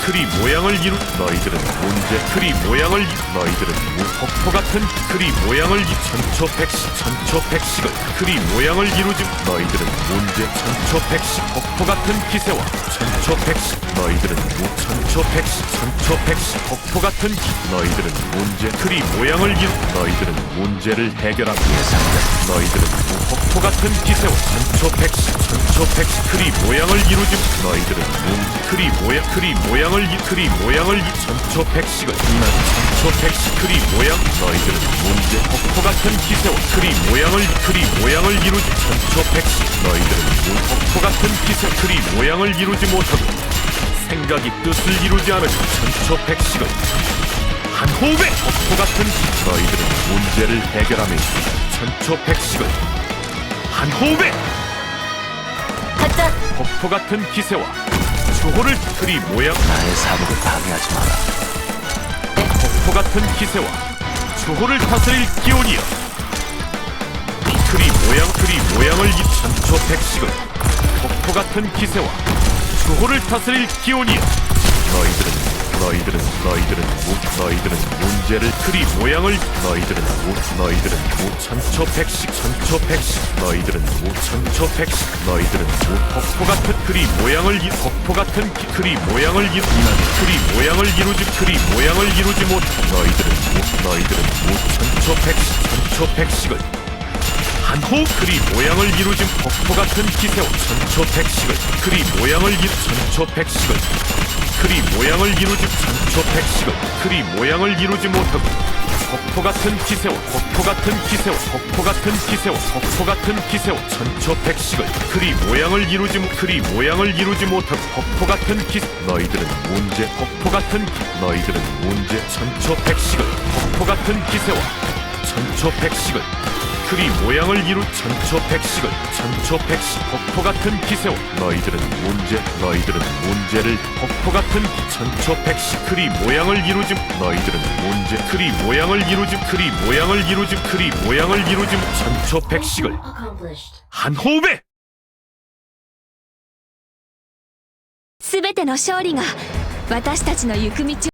크리 모양을 이루 너희들은 문제 크리 모양을 너희들은 폭포 같은 크리 모양을 천초백식을 크리 모양을 이루지 너희들은 문제 천초백식 폭포 같은 기세와 천초백식 너희들은 천초백식 폭포 같은 너희들은 문제 크리 모양을 이루 너희들은 문제를 해결하기 위해서 너희들은 폭포 같은 기세와 천초백식 크리 모양을 이루지 너희들은 크리 모양을 천초백식을 천초백식 크리 모양 너희들은 문제 폭포 같은 기세와 크리 모양을 이루지 천초백식 너희들은 폭포 같은 기세 크리 모양을 이루지 못하고 생각이 뜻을 이루지 않은 천초백식을 한 호흡에 폭포 같은 너희들은 문제를 해결하며 천초백식을 한 호흡에 가짜 폭포 같은 기세와 주호를 크리 모양 나의 사고를 방해하지 마라. 폭포 같은 기세와 주호를 다스릴 기온이여 크리 모양을 천초백식을 폭포 같은 기세와 주호를 다스릴 기온이여 너희들은 문제를 크리 모양을 너희들은 천초백식 너희들은 폭포 같은 크리 모양을 이루지 못 너희들은 천초백식을 한 호흡 크리 모양을 이루지 폭포 같은 기세와 천초백식을 크리 모양을 이루지 못하고 폭포 같은 기세와 천초백식을 크리 모양을 이루지 못하고 폭포 같은 기세 너희들은 문제 천초백식을 폭포 같은 기세와 천초백식을 크리 모양을 이루 천초백식 폭포 같은 기세와 너희들은 문제를 폭포 같은 천초백식 크리 모양을 이루지 너희들은 문제 크리 모양을 이루지 천초백식을 accomplished. 한 호흡에 すべての勝利が私たちの行く道